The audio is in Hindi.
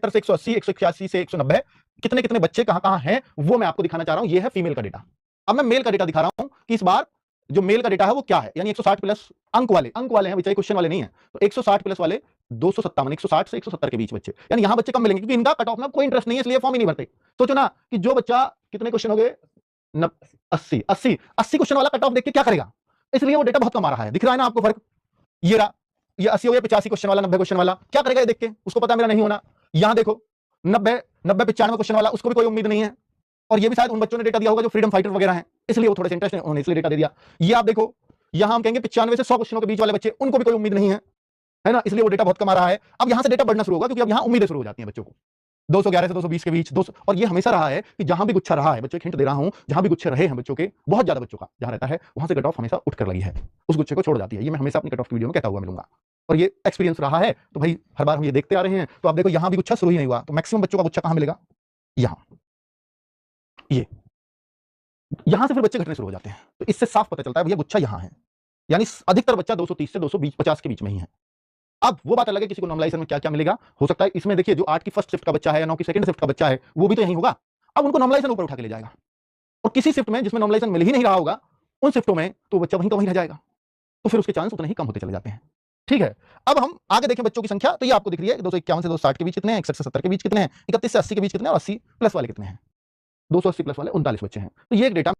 से 180, 181 से 190 कितने कितने बच्चे कहां कहां हैं वो मैं आपको दिखाना चाह रहा हूं। ये है फीमेल का डेटा। अब मैं मेल का डेटा दिखा रहा हूं कि इस बार जो मेल का डेटा है वो क्या है, यानी 160 प्लस अंक वाले हैं, बेचारे क्वेश्चन वाले नहीं है। तो 160 प्लस वाले 257, 160 से 170 के बीच बच्चे, यानी यहां बच्चे कम मिलेंगे क्योंकि इनका कट ऑफ में कोई इंटरेस्ट नहीं है, इसलिए फॉर्म ही नहीं भरते। सोचो ना कि जो बच्चा, कितने क्वेश्चन हो गए, 80 क्वेश्चन वाला कट ऑफ देख के क्या करेगा, इसलिए वो डेटा बहुत कम आ रहा है। दिख रहा है ना आपको फर्क, ये रहा, ये 80 हो गया, 85 क्वेश्चन वाला, 90 क्वेश्चन वाला, क्या करेगा ये देख के, उसको पता मेरा नहीं होना। यहां देखो 90 95 क्वेश्चन वाला, उसको भी कोई उम्मीद नहीं है, और ये भी शायद उन बच्चों ने डेटा दिया होगा जो फ्रीडम फाइटर वगैरह हैं, इसलिए वो थोड़े से इंटरेस्ट है, उन्होंने इसलिए डेटा दे दिया। ये आप देखो, यहां हम कहेंगे 95 से 100 क्वेश्चनों के बीच वाले बच्चे, उनको भी कोई उम्मीद नहीं है ना, इसलिए वो डेटा बहुत कम आ रहा है। अब यहां से डेटा बढ़ना शुरू होगा क्योंकि अब यहां उम्मीदें शुरू हो जाती हैं बच्चों को, 211 से 220 के बीच 200, और ये हमेशा रहा है कि जहां भी गुच्छा रहा है, बच्चों एक हिंट दे रहा हूं, जहां भी गुच्छे रहे हैं बच्चों के, बहुत ज्यादा बच्चों का जहां रहता है, वहां से कट ऑफ हमेशा उठकर लगी है, उस गुच्छे को छोड़ जाती है। ये मैं हमेशा अपनी कट ऑफ की वीडियो में कहता हुआ मिलूंगा, और ये एक्सपीरियंस रहा है, तो भाई हर बार हम ये देखते आ रहे हैं। तो आप देखो यहां भी गुच्छा शुरू ही नहीं हुआ, तो मैक्सिमम बच्चों का गुच्छा कहां मिलेगा, यहां, ये यहां से फिर बच्चे घटने शुरू हो जाते हैं। तो इससे साफ पता चलता है भैया गुच्छा यहां है, यानी अधिकतर बच्चा 230 से 220 50 के बीच में ही है। अब वो बात अलग है किसी को नॉर्मलाइजेशन में क्या क्या मिलेगा, हो सकता है इसमें देखिए जो 8 की फर्स्ट शिफ्ट का बच्चा है या 9 की सेकंड शिफ्ट का बच्चा है, वो भी तो यही होगा। अब उनको नॉर्मलाइजेशन ऊपर उठा के ले जाएगा, और किसी शिफ्ट में जिसमें नॉर्मलाइजेशन मिल ही नहीं रहा होगा, उन शिफ्टों में तो बच्चा वहीं का वहीं रह जाएगा, तो फिर उसके चांस उतने ही कम होते चले जाते हैं। ठीक है, अब हम आगे देखें बच्चों की संख्या, तो ये आपको दिख रही है 251 से 260 के बीच कितने हैं, 61 से 70 के बीच कितने हैं, 31 से 80 के बीच कितने हैं, और 80 प्लस वाले कितने हैं, 280 प्लस वाले 39 बच्चे हैं। तो ये एक डेटा